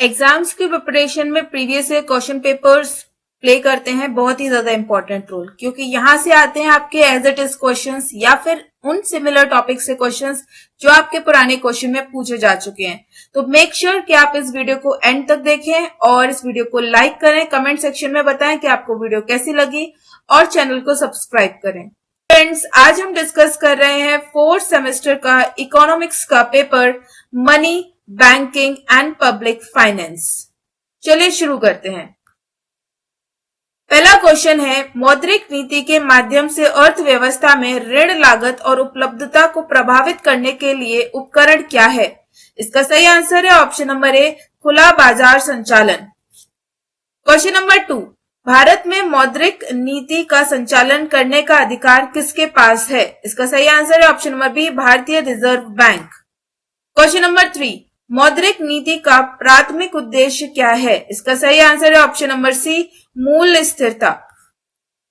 Exams की preparation में previous year question papers play करते हैं बहुत ही ज्यादा इंपॉर्टेंट रोल, क्योंकि यहां से आते हैं आपके एज इट इज क्वेश्चंस या फिर उन सिमिलर टॉपिक से क्वेश्चंस जो आपके पुराने क्वेश्चन में पूछे जा चुके हैं। तो मेक श्योर कि आप इस वीडियो को एंड तक देखें और इस वीडियो को लाइक करें, कमेंट सेक्शन में बताएं कि आपको वीडियो कैसी लगी और चैनल को सब्सक्राइब करें। फ्रेंड्स, आज हम डिस्कस कर रहे हैं फोर्थ सेमेस्टर का इकोनॉमिक्स का paper money, banking and public finance. चलिए शुरू करते हैं। पहला क्वेश्चन है, मौद्रिक नीति के माध्यम से अर्थव्यवस्था में ऋण लागत और उपलब्धता को प्रभावित करने के लिए उपकरण क्या है? इसका सही आंसर है ऑप्शन नंबर ए, खुला बाजार संचालन। क्वेश्चन नंबर 2, भारत में मौद्रिक नीति का संचालन करने का अधिकार किसके पास है? इसका सही आंसर है ऑप्शन नंबर बी, भारतीय रिजर्व बैंक। क्वेश्चन नंबर 3, मौद्रिक नीति का प्राथमिक उद्देश्य क्या है? इसका सही आंसर है ऑप्शन नंबर सी, मूल्य स्थिरता।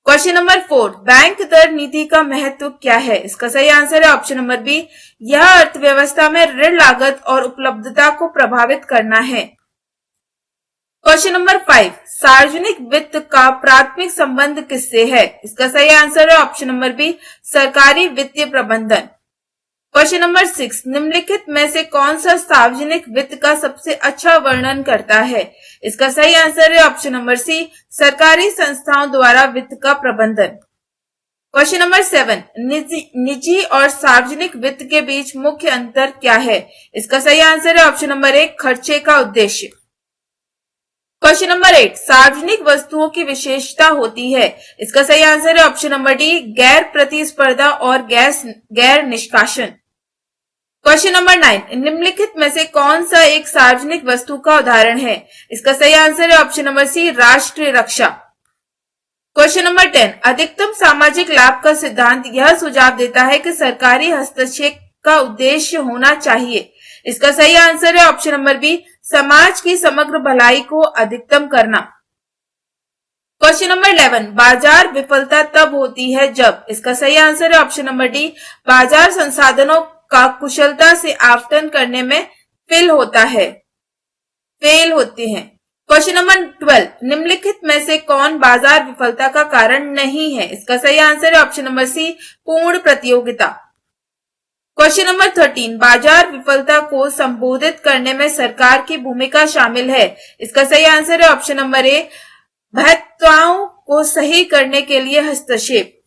क्वेश्चन नंबर 4, बैंक दर नीति का महत्व क्या है? इसका सही आंसर है ऑप्शन नंबर बी, यह अर्थव्यवस्था में ऋण लागत और उपलब्धता को प्रभावित करना है। क्वेश्चन नंबर 5, सार्वजनिक वित्त का प्राथमिक संबंध किससे है? इसका सही आंसर है ऑप्शन नंबर बी, सरकारी वित्तीय प्रबंधन। क्वेश्चन नंबर 6, निम्नलिखित में से कौन सा सार्वजनिक वित्त का सबसे अच्छा वर्णन करता है? इसका सही आंसर है ऑप्शन नंबर सी, सरकारी संस्थाओं द्वारा वित्त का प्रबंधन। क्वेश्चन नंबर 7, निजी और सार्वजनिक वित्त के बीच मुख्य अंतर क्या है? इसका सही आंसर है ऑप्शन नंबर ए, खर्चे का उद्देश्य। क्वेश्चन नंबर 8, सार्वजनिक वस्तुओं की विशेषता होती है। इसका सही आंसर है ऑप्शन नंबर डी, गैर प्रतिस्पर्धा और गैर निष्कासन। क्वेश्चन नंबर 9, निम्नलिखित में से कौन सा एक सार्वजनिक वस्तु का उदाहरण है? इसका सही आंसर है ऑप्शन नंबर सी, राष्ट्रीय रक्षा। क्वेश्चन नंबर 10, अधिकतम सामाजिक लाभ का सिद्धांत यह सुझाव देता है कि सरकारी हस्तक्षेप का उद्देश्य होना चाहिए। इसका सही आंसर है ऑप्शन नंबर बी, समाज की समग्र भलाई को अधिकतम करना। क्वेश्चन नंबर 11, बाजार विफलता तब होती है जब? इसका सही आंसर है ऑप्शन नंबर डी, बाजार संसाधनों का कुशलता से आवंटन करने में फेल होते हैं। क्वेश्चन नंबर 12, निम्नलिखित में से कौन बाजार विफलता का कारण नहीं है? इसका सही आंसर है ऑप्शन नंबर सी, पूर्ण प्रतियोगिता। क्वेश्चन नंबर 13, बाजार विफलता को संबोधित करने में सरकार की भूमिका शामिल है। इसका सही आंसर है ऑप्शन नंबर ए, महत्वाओं को सही करने के लिए हस्तक्षेप।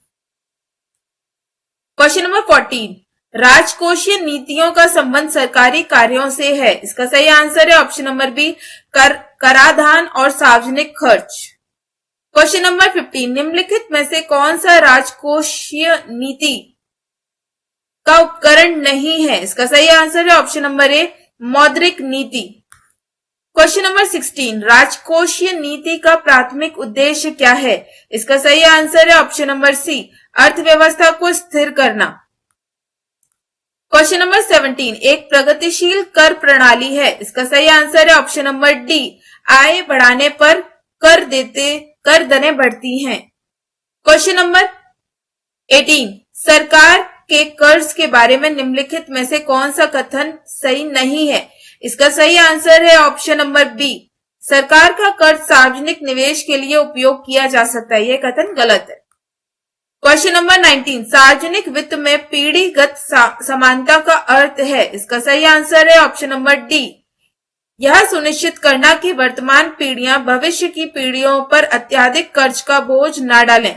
क्वेश्चन नंबर 14, राजकोषीय नीतियों का संबंध सरकारी कार्यों से है। इसका सही आंसर है ऑप्शन नंबर बी, कराधान और सार्वजनिक खर्च। क्वेश्चन नंबर 15, निम्नलिखित में से कौन सा राजकोषीय नीति का उपकरण नहीं है? इसका सही आंसर है ऑप्शन नंबर ए, मौद्रिक नीति। क्वेश्चन नंबर 16, राजकोषीय नीति का प्राथमिक उद्देश्य क्या है? इसका सही आंसर है ऑप्शन नंबर सी, अर्थव्यवस्था को स्थिर करना। क्वेश्चन नंबर 17, एक प्रगतिशील कर प्रणाली है। इसका सही आंसर है ऑप्शन नंबर डी, आय बढ़ाने पर कर दरें बढ़ती हैं। क्वेश्चन नंबर 18, सरकार के कर्ज के बारे में निम्नलिखित में से कौन सा कथन सही नहीं है? इसका सही आंसर है ऑप्शन नंबर बी, सरकार का कर्ज सार्वजनिक निवेश के लिए उपयोग किया जा सकता है। यह कथन गलत है। क्वेश्चन नंबर 19, सार्वजनिक वित्त में पीढ़ीगत समानता का अर्थ है। इसका सही आंसर है ऑप्शन नंबर डी, यह सुनिश्चित करना कि वर्तमान पीढ़ियां भविष्य की पीढ़ियों पर अत्यधिक कर्ज का बोझ न डालें।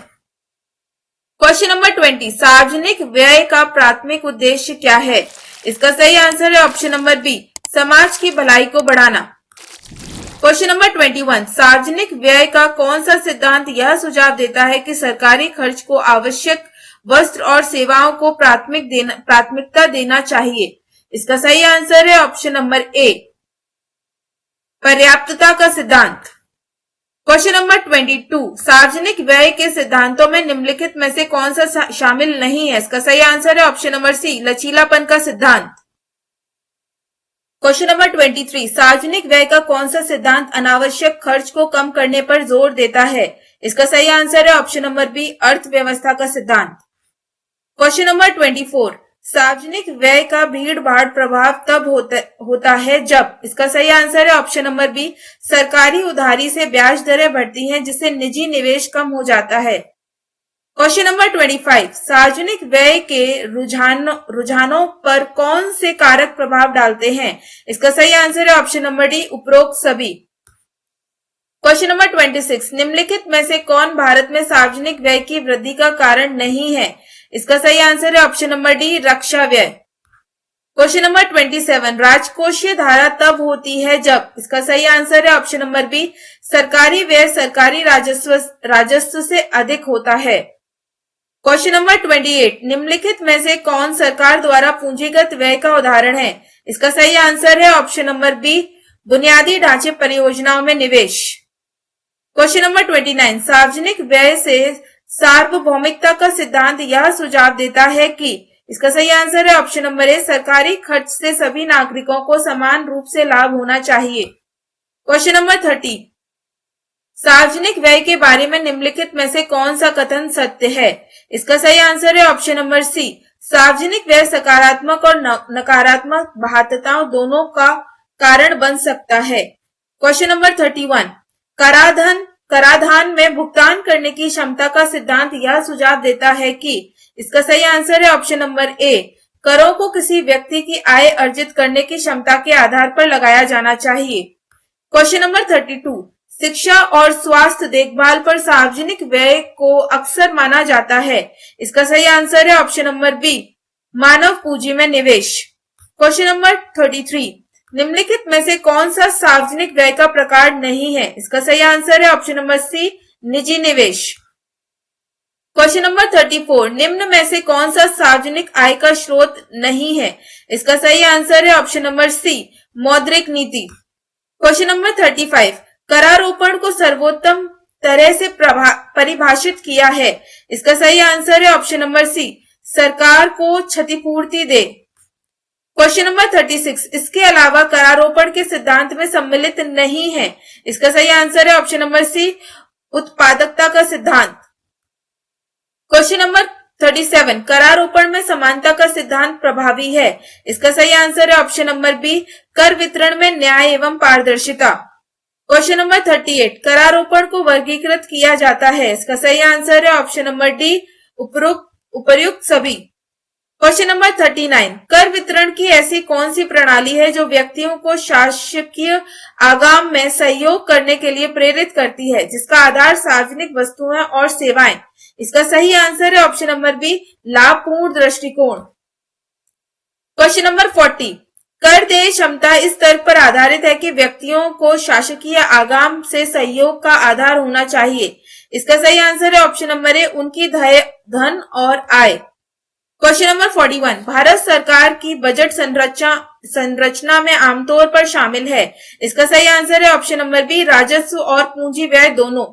क्वेश्चन नंबर 20, सार्वजनिक व्यय का प्राथमिक उद्देश्य क्या है? इसका सही आंसर है ऑप्शन नंबर बी, समाज की भलाई को बढ़ाना। क्वेश्चन नंबर 21, सार्वजनिक व्यय का कौन सा सिद्धांत यह सुझाव देता है कि सरकारी खर्च को आवश्यक वस्त्र और सेवाओं को प्राथमिकता देना चाहिए? इसका सही आंसर है ऑप्शन नंबर ए, पर्याप्तता का सिद्धांत। क्वेश्चन नंबर 22, सार्वजनिक व्यय के सिद्धांतों में निम्नलिखित में से कौन सा शामिल नहीं है? इसका सही आंसर है ऑप्शन नंबर सी, लचीलापन का सिद्धांत। क्वेश्चन नंबर 23, सार्वजनिक व्यय का कौन सा सिद्धांत अनावश्यक खर्च को कम करने पर जोर देता है? इसका सही आंसर है ऑप्शन नंबर बी, अर्थव्यवस्था का सिद्धांत। क्वेश्चन नंबर 24, सार्वजनिक व्यय का भीड़ भाड़ प्रभाव तब होता है जब, इसका सही आंसर है ऑप्शन नंबर बी, सरकारी उधारी से ब्याज दरें बढ़ती हैं जिससे निजी निवेश कम हो जाता है। क्वेश्चन नंबर 25, सार्वजनिक व्यय के रुझानों पर कौन से कारक प्रभाव डालते हैं? इसका सही आंसर है ऑप्शन नंबर डी, उपरोक्त सभी। क्वेश्चन नंबर 26, निम्नलिखित में से कौन भारत में सार्वजनिक व्यय की वृद्धि का कारण नहीं है? इसका सही आंसर है ऑप्शन नंबर डी, रक्षा व्यय। क्वेश्चन नंबर 27, राजकोषीय धारा तब होती है जब, इसका सही आंसर है ऑप्शन नंबर बी, सरकारी व्यय सरकारी राजस्व से अधिक होता है। क्वेश्चन नंबर 28, निम्नलिखित में से कौन सरकार द्वारा पूंजीगत व्यय का उदाहरण है? इसका सही आंसर है ऑप्शन नंबर बी, बुनियादी ढांचे परियोजनाओं में निवेश। क्वेश्चन नंबर 29, सार्वजनिक व्यय से सार्वभौमिकता का सिद्धांत यह सुझाव देता है कि, इसका सही आंसर है ऑप्शन नंबर ए, सरकारी खर्च से सभी नागरिकों को समान रूप से लाभ होना चाहिए। क्वेश्चन नंबर 30, सार्वजनिक व्यय के बारे में निम्नलिखित में से कौन सा कथन सत्य है? इसका सही आंसर है ऑप्शन नंबर सी, सार्वजनिक व्यय सकारात्मक और नकारात्मक बाध्यताओं दोनों का कारण बन सकता है। क्वेश्चन नंबर 31, कराधान में भुगतान करने की क्षमता का सिद्धांत यह सुझाव देता है कि, इसका सही आंसर है ऑप्शन नंबर ए, करों को किसी व्यक्ति की आय अर्जित करने की क्षमता के आधार पर लगाया जाना चाहिए। क्वेश्चन नंबर 32, शिक्षा और स्वास्थ्य देखभाल पर सार्वजनिक व्यय को अक्सर माना जाता है। इसका सही आंसर है ऑप्शन नंबर बी, मानव पूंजी में निवेश। क्वेश्चन नंबर 33, निम्नलिखित में से कौन सा सार्वजनिक व्यय का प्रकार नहीं है? इसका सही आंसर है ऑप्शन नंबर सी, निजी निवेश। क्वेश्चन नंबर 34, निम्न में से कौन सा सार्वजनिक आय का स्रोत नहीं है? इसका सही आंसर है ऑप्शन नंबर सी, मौद्रिक नीति। क्वेश्चन नंबर 35, करारोपण को सर्वोत्तम तरह से परिभाषित किया है। इसका सही आंसर है ऑप्शन नंबर सी, सरकार को क्षतिपूर्ति दे। क्वेश्चन नंबर 36, इसके अलावा करारोपण के सिद्धांत में सम्मिलित नहीं है। इसका सही आंसर है ऑप्शन नंबर सी, उत्पादकता का सिद्धांत। क्वेश्चन नंबर 37, करारोपण में समानता का सिद्धांत प्रभावी है। इसका सही आंसर है ऑप्शन नंबर बी, कर वितरण में न्याय एवं पारदर्शिता। क्वेश्चन नंबर 38, करारोपण को वर्गीकृत किया जाता है। इसका सही आंसर है ऑप्शन नंबर डी, उपर्युक्त सभी। क्वेश्चन नंबर 39, कर वितरण की ऐसी कौन सी प्रणाली है जो व्यक्तियों को शासकीय आगाम में सहयोग करने के लिए प्रेरित करती है, जिसका आधार सार्वजनिक वस्तुएं और सेवाएं? इसका सही आंसर है ऑप्शन नंबर बी, लाभपूर्ण दृष्टिकोण। क्वेश्चन नंबर 40, कर देय क्षमता इस स्तर पर आधारित है कि व्यक्तियों को शासकीय आगाम से सहयोग का आधार होना चाहिए। इसका सही आंसर है ऑप्शन नंबर ए, उनकी धन और आय। क्वेश्चन नंबर 41, भारत सरकार की बजट संरचना में आमतौर पर शामिल है। इसका सही आंसर है ऑप्शन नंबर बी, राजस्व और पूंजी व्यय दोनों।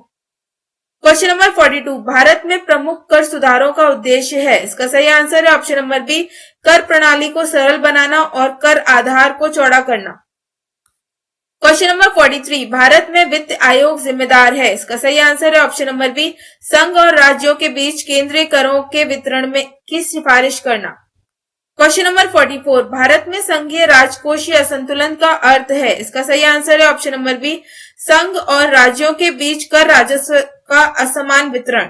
क्वेश्चन नंबर 42, भारत में प्रमुख कर सुधारों का उद्देश्य है। इसका सही आंसर है ऑप्शन नंबर बी, कर प्रणाली को सरल बनाना और कर आधार को चौड़ा करना। क्वेश्चन नंबर 43, भारत में वित्त आयोग जिम्मेदार है। इसका सही आंसर है ऑप्शन नंबर बी, संघ और राज्यों के बीच केंद्रीय करों के वितरण में की सिफारिश करना। क्वेश्चन नंबर 44, भारत में संघीय राजकोषीय असंतुलन का अर्थ है। इसका सही आंसर है ऑप्शन नंबर बी, संघ और राज्यों के बीच कर राजस्व का असमान वितरण।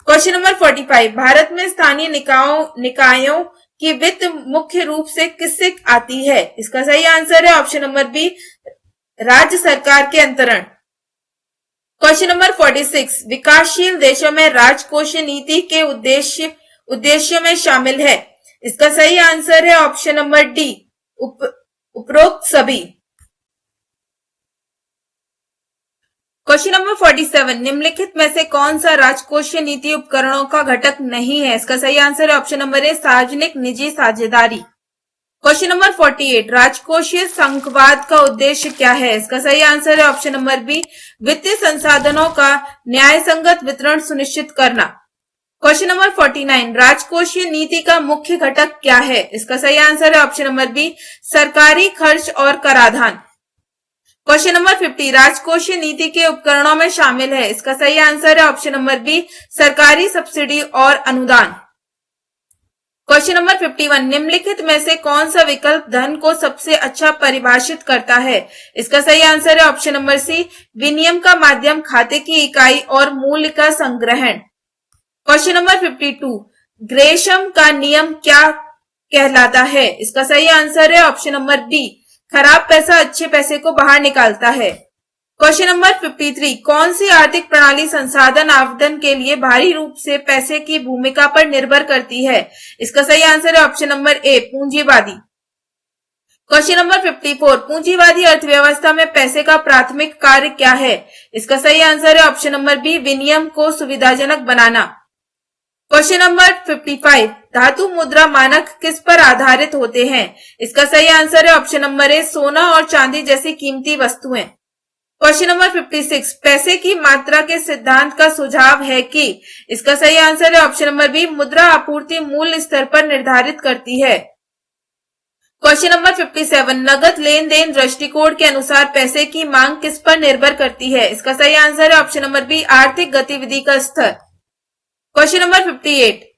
क्वेश्चन नंबर 45, भारत में स्थानीय निकायों की वित्त मुख्य रूप से किससे आती है? इसका सही आंसर है ऑप्शन नंबर बी, राज्य सरकार के अंतरण। क्वेश्चन नंबर 46, विकासशील देशों में राजकोषीय नीति के उद्देश्यों में शामिल है। इसका सही आंसर है ऑप्शन नंबर डी, उपरोक्त सभी। क्वेश्चन नंबर 47, निम्नलिखित में से कौन सा राजकोषीय नीति उपकरणों का घटक नहीं है? इसका सही आंसर है ऑप्शन नंबर ए, सार्वजनिक निजी साझेदारी। क्वेश्चन नंबर 48, राजकोषीय संघवाद का उद्देश्य क्या है? इसका सही आंसर है ऑप्शन नंबर बी, वित्तीय संसाधनों का न्यायसंगत वितरण सुनिश्चित करना। क्वेश्चन नंबर 49, राजकोषीय नीति का मुख्य घटक क्या है? इसका सही आंसर है ऑप्शन नंबर बी, सरकारी खर्च और कराधान। क्वेश्चन नंबर 50, राजकोषीय नीति के उपकरणों में शामिल है। इसका सही आंसर है ऑप्शन नंबर बी, सरकारी सब्सिडी और अनुदान। क्वेश्चन नंबर 51, निम्नलिखित में से कौन सा विकल्प धन को सबसे अच्छा परिभाषित करता है? इसका सही आंसर है ऑप्शन नंबर सी, विनिमय का माध्यम, खाते की इकाई और मूल्य का संग्रहण। क्वेश्चन नंबर 52, ग्रेशम का नियम क्या कहलाता है? इसका सही आंसर है ऑप्शन नंबर बी, खराब पैसा अच्छे पैसे को बाहर निकालता है। क्वेश्चन नंबर 53, कौन सी आर्थिक प्रणाली संसाधन आवंटन के लिए भारी रूप से पैसे की भूमिका पर निर्भर करती है? इसका सही आंसर है ऑप्शन नंबर ए, पूंजीवादी। क्वेश्चन नंबर 54, पूंजीवादी अर्थव्यवस्था में पैसे का प्राथमिक कार्य क्या है? इसका सही आंसर है ऑप्शन नंबर बी, विनिमय को सुविधाजनक बनाना। क्वेश्चन नंबर 55, धातु मुद्रा मानक किस पर आधारित होते हैं? इसका सही आंसर है ऑप्शन नंबर ए, सोना और चांदी जैसी कीमती वस्तुएं। क्वेश्चन नंबर 56, पैसे की मात्रा के सिद्धांत का सुझाव है कि? इसका सही आंसर है ऑप्शन नंबर बी, मुद्रा आपूर्ति मूल्य स्तर पर निर्धारित करती है। क्वेश्चन नंबर 57, नगद लेन देन दृष्टिकोण के अनुसार पैसे की मांग किस पर निर्भर करती है? इसका सही आंसर है ऑप्शन नंबर बी, आर्थिक गतिविधि का स्तर। क्वेश्चन नंबर 58,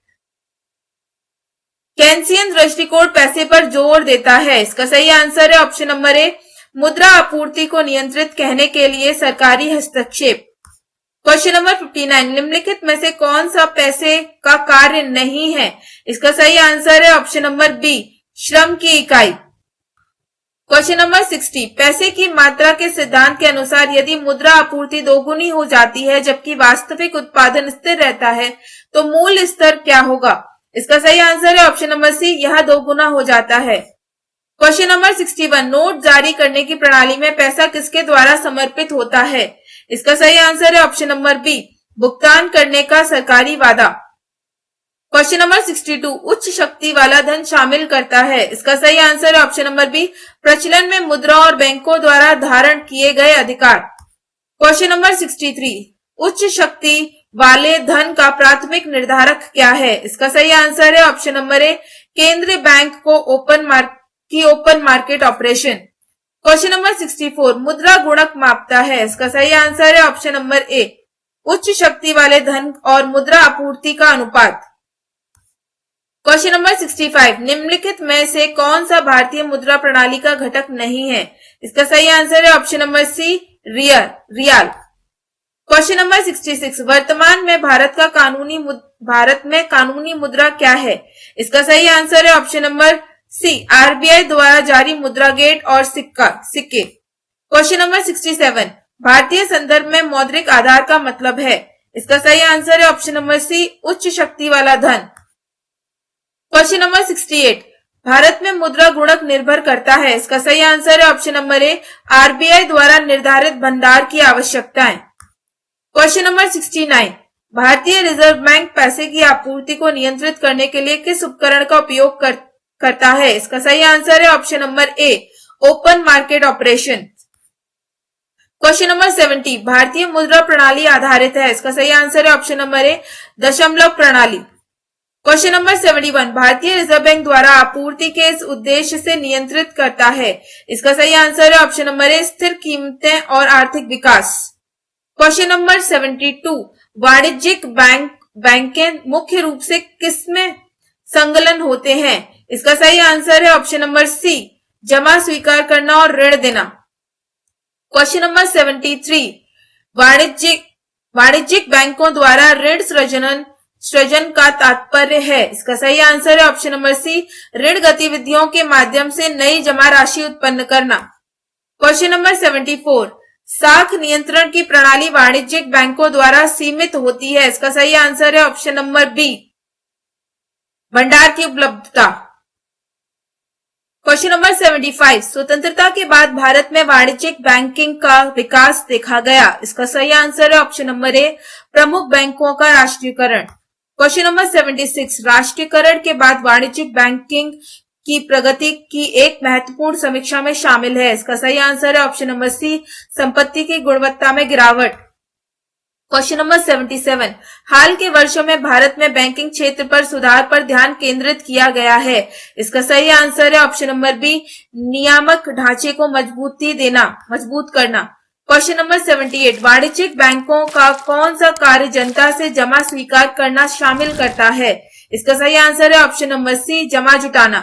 केन्सियन दृष्टिकोण पैसे पर जोर देता है। इसका सही आंसर है ऑप्शन नंबर ए, मुद्रा आपूर्ति को नियंत्रित कहने के लिए सरकारी हस्तक्षेप। क्वेश्चन नंबर 59, निम्नलिखित में से कौन सा पैसे का कार्य नहीं है? इसका सही आंसर है ऑप्शन नंबर बी, श्रम की इकाई। क्वेश्चन नंबर 60, पैसे की मात्रा के सिद्धांत के अनुसार यदि मुद्रा आपूर्ति दोगुनी हो जाती है जबकि वास्तविक उत्पादन स्थिर रहता है तो मूल्य स्तर क्या होगा? इसका सही आंसर है ऑप्शन नंबर सी, यह दोगुना हो जाता है। क्वेश्चन नंबर 61, नोट जारी करने की प्रणाली में पैसा किसके द्वारा समर्पित होता है? इसका सही आंसर है ऑप्शन नंबर बी, भुगतान करने का सरकारी वादा। क्वेश्चन नंबर 62, उच्च शक्ति वाला धन शामिल करता है। इसका सही आंसर है ऑप्शन नंबर बी, प्रचलन में मुद्रा और बैंकों द्वारा धारण किए गए अधिकार। क्वेश्चन नंबर 63, उच्च शक्ति वाले धन का प्राथमिक निर्धारक क्या है? इसका सही आंसर है ऑप्शन नंबर ए, केंद्रीय बैंक को open market operation. Question number 64, मुद्रा गुणक मापता है। इसका सही आंसर है ऑप्शन नंबर ए, उच्च शक्ति वाले धन और मुद्रा आपूर्ति का अनुपात। क्वेश्चन नंबर 65, निम्नलिखित में से कौन सा भारतीय मुद्रा प्रणाली का घटक नहीं है? इसका सही आंसर है option number C, riyal. Question number 66, वर्तमान में भारत में कानूनी मुद्रा क्या है? इसका सही आंसर है ऑप्शन नंबर सी, आरबीआई द्वारा जारी मुद्रा गेट और सिक्के। क्वेश्चन नंबर 67, भारतीय संदर्भ में मौद्रिक आधार का मतलब है। इसका सही आंसर है ऑप्शन नंबर सी, उच्च शक्ति वाला धन। क्वेश्चन नंबर 68, भारत में मुद्रा गुणक निर्भर करता है। इसका सही आंसर है ऑप्शन नंबर ए, आरबीआई द्वारा निर्धारित भंडार की आवश्यकताएं। क्वेश्चन नंबर 69, भारतीय रिजर्व बैंक पैसे की आपूर्ति को नियंत्रित करने के लिए किस उपकरण का उपयोग करता है? इसका सही आंसर है option number A, open market operation. Question number 70, भारतीय मुद्रा प्रणाली आधारित है। इसका सही आंसर है ऑप्शन नंबर ए, दशमलव प्रणाली। क्वेश्चन नंबर 71, भारतीय रिजर्व बैंक द्वारा आपूर्ति के इस उद्देश्य से नियंत्रित करता है। इसका सही आंसर है ऑप्शन नंबर ए, स्थिर कीमतें और आर्थिक विकास। क्वेश्चन नंबर 72, वाणिज्यिक बैंकें मुख्य रूप से किसमें संलग्न होते हैं? इसका सही आंसर है ऑप्शन नंबर सी, जमा स्वीकार करना और ऋण देना। क्वेश्चन नंबर 73, वाणिज्यिक बैंकों द्वारा ऋण सृजन का तात्पर्य है। इसका सही आंसर है ऑप्शन नंबर सी, ऋण गतिविधियों के माध्यम से नई जमा राशि उत्पन्न करना। क्वेश्चन नंबर 74, साख नियंत्रण की प्रणाली वाणिज्यिक बैंकों द्वारा सीमित होती है। इसका सही आंसर है ऑप्शन नंबर बी, भंडार की उपलब्धता। क्वेश्चन नंबर 75, स्वतंत्रता के बाद भारत में वाणिज्यिक बैंकिंग का विकास देखा गया। इसका सही आंसर है ऑप्शन नंबर ए, प्रमुख बैंकों का राष्ट्रीयकरण। क्वेश्चन नंबर 76, राष्ट्रीयकरण के बाद वाणिज्यिक बैंकिंग की प्रगति की एक महत्वपूर्ण समीक्षा में शामिल है। इसका सही आंसर है ऑप्शन नंबर सी, संपत्ति की गुणवत्ता में गिरावट। क्वेश्चन नंबर 77, हाल के वर्षों में भारत में बैंकिंग क्षेत्र पर सुधार पर ध्यान केंद्रित किया गया है। इसका सही आंसर है ऑप्शन नंबर बी, नियामक ढांचे को मजबूत करना। क्वेश्चन नंबर 78, वाणिज्यिक बैंकों का कौन सा कार्य जनता से जमा स्वीकार करना शामिल करता है? इसका सही आंसर है ऑप्शन नंबर सी, जमा जुटाना।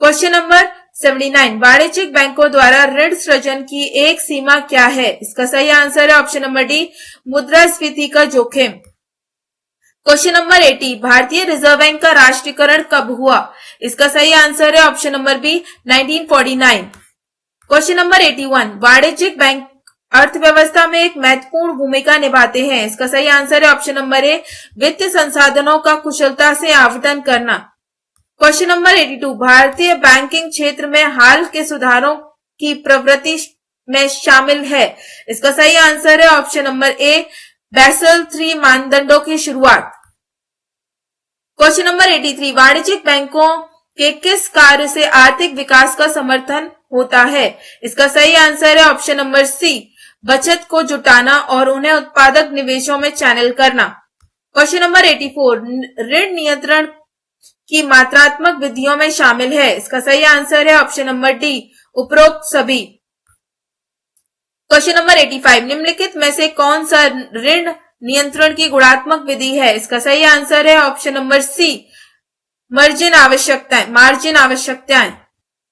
क्वेश्चन नंबर 79, वाणिज्यिक बैंकों द्वारा ऋण सृजन की एक सीमा क्या है? इसका सही आंसर है ऑप्शन नंबर डी, मुद्रास्फीति का जोखिम। क्वेश्चन नंबर 80, भारतीय रिजर्व बैंक का राष्ट्रीयकरण कब हुआ? इसका सही आंसर है option number B, 1949। Question number 81, वाणिज्यिक बैंक अर्थव्यवस्था में एक महत्वपूर्ण भूमिका निभाते हैं। इसका सही आंसर है ऑप्शन नंबर ए, वित्तीय संसाधनों का कुशलता से आवंटन करना। क्वेश्चन नंबर 82, भारतीय बैंकिंग क्षेत्र में हाल के सुधारों की प्रवृत्ति में शामिल है। इसका सही आंसर है ऑप्शन नंबर ए, बेसल 3 मानदंडों की शुरुआत। क्वेश्चन नंबर 83, वाणिज्यिक बैंकों के किस कार्य से आर्थिक विकास का समर्थन होता है? इसका सही आंसर है ऑप्शन नंबर सी, बचत को जुटाना और उन्हें उत्पादक निवेशों में चैनल करना। क्वेश्चन नंबर 84, ऋण नियंत्रण की मात्रात्मक विधियों में शामिल है। इसका सही आंसर है ऑप्शन नंबर डी, उपरोक्त सभी। क्वेश्चन नंबर 85, निम्नलिखित में से कौन सा ऋण नियंत्रण की गुणात्मक विधि है? इसका सही आंसर है ऑप्शन नंबर सी, मार्जिन आवश्यकताएं।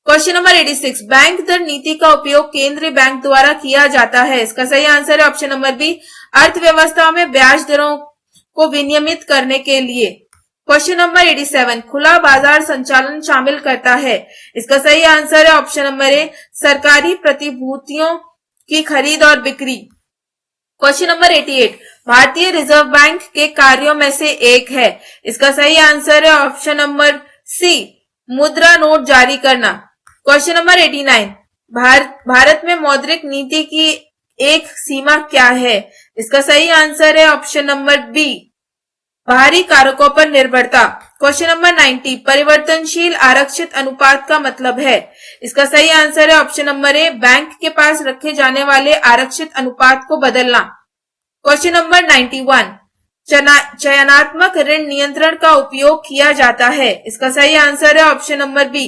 क्वेश्चन नंबर 86, बैंक दर नीति का उपयोग केंद्रीय बैंक द्वारा किया जाता है। इसका सही आंसर है ऑप्शन नंबर बी, अर्थव्यवस्था में ब्याज दरों को विनियमित करने के लिए। क्वेश्चन नंबर 87, खुला बाजार संचालन शामिल करता है। इसका सही आंसर है ऑप्शन नंबर ए, सरकारी प्रतिभूतियों की खरीद और बिक्री। क्वेश्चन नंबर 88, भारतीय रिजर्व बैंक के कार्यों में से एक है। इसका सही आंसर है ऑप्शन नंबर सी, मुद्रा नोट जारी करना। क्वेश्चन नंबर 89, भारत में मौद्रिक नीति की एक सीमा क्या है? इसका सही आंसर है ऑप्शन नंबर बी, बाहरी कारकों पर निर्भरता। क्वेश्चन नंबर 90, परिवर्तनशील आरक्षित अनुपात का मतलब है। इसका सही आंसर है ऑप्शन नंबर ए, बैंक के पास रखे जाने वाले आरक्षित अनुपात को बदलना। क्वेश्चन नंबर 91, चयनात्मक ऋण नियंत्रण का उपयोग किया जाता है। इसका सही आंसर है ऑप्शन नंबर बी,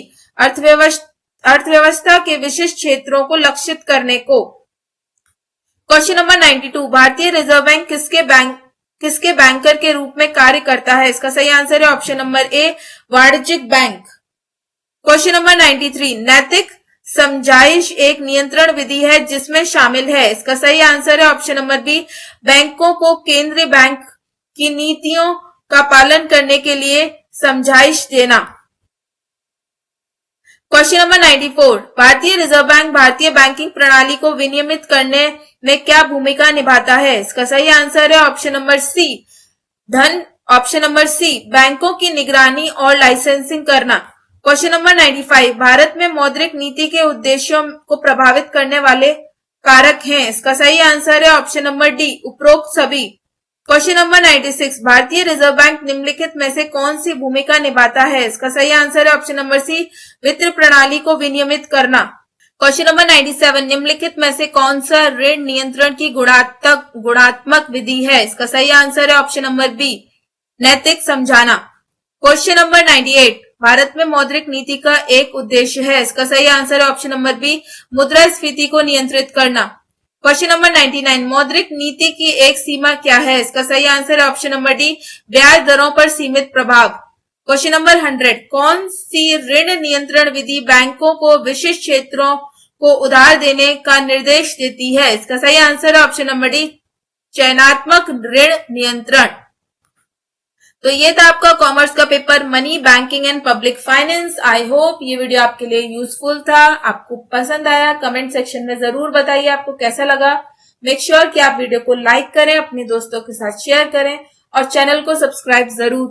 अर्थव्यवस्था के विशिष्ट क्षेत्रों को लक्षित करने को। क्वेश्चन नंबर 92, भारतीय रिजर्व बैंक किसके बैंकर के रूप में कार्य करता है? इसका सही आंसर है ऑप्शन नंबर ए, वाणिज्यिक बैंक। क्वेश्चन नंबर 93, नैतिक समझाइश एक नियंत्रण विधि है जिसमें शामिल है। इसका सही आंसर है ऑप्शन नंबर बी, बैंकों को केंद्रीय बैंक की नीतियों का पालन करने के लिए समझाइश देना। क्वेश्चन नंबर 94, भारतीय रिजर्व बैंक भारतीय बैंकिंग प्रणाली को विनियमित करने में क्या भूमिका निभाता है? इसका सही आंसर है option number C, option number C, बैंकों की निगरानी और लाइसेंसिंग करना। क्वेश्चन नंबर 95, भारत में मौद्रिक नीति के उद्देश्यों को प्रभावित करने वाले कारक हैं। इसका सही आंसर है ऑप्शन नंबर डी, उपरोक्त सभी। क्वेश्चन नंबर 96, भारतीय रिजर्व बैंक निम्नलिखित में से कौन सी भूमिका निभाता है? इसका सही आंसर है ऑप्शन नंबर सी, वित्तीय प्रणाली को विनियमित करना। क्वेश्चन नंबर 97, निम्नलिखित में से कौन सा ऋण नियंत्रण की गुणात्मक विधि है? इसका सही आंसर है ऑप्शन नंबर बी, नैतिक समझाना। क्वेश्चन नंबर 98, भारत में मौद्रिक नीति का एक उद्देश्य है। इसका सही आंसर है ऑप्शन नंबर बी, मुद्रास्फीति को नियंत्रित करना। क्वेश्चन नंबर 99, मौद्रिक नीति की एक सीमा क्या है? इसका सही आंसर है ऑप्शन नंबर डी, ब्याज दरों पर सीमित प्रभाव। क्वेश्चन नंबर 100, कौन सी ऋण नियंत्रण विधि बैंकों को विशिष्ट क्षेत्रों को उधार देने का निर्देश देती है? इसका सही आंसर है ऑप्शन नंबर डी, चयनात्मक ऋण नियंत्रण। तो ये था आपका कॉमर्स का paper money, banking and public finance. I hope ये वीडियो आपके लिए यूजफुल था, आपको पसंद आया। कमेंट सेक्शन में जरूर बताइए आपको कैसा लगा। मेक श्योर कि आप वीडियो को लाइक करें, अपने दोस्तों के साथ शेयर करें और चैनल को सब्सक्राइब जरूर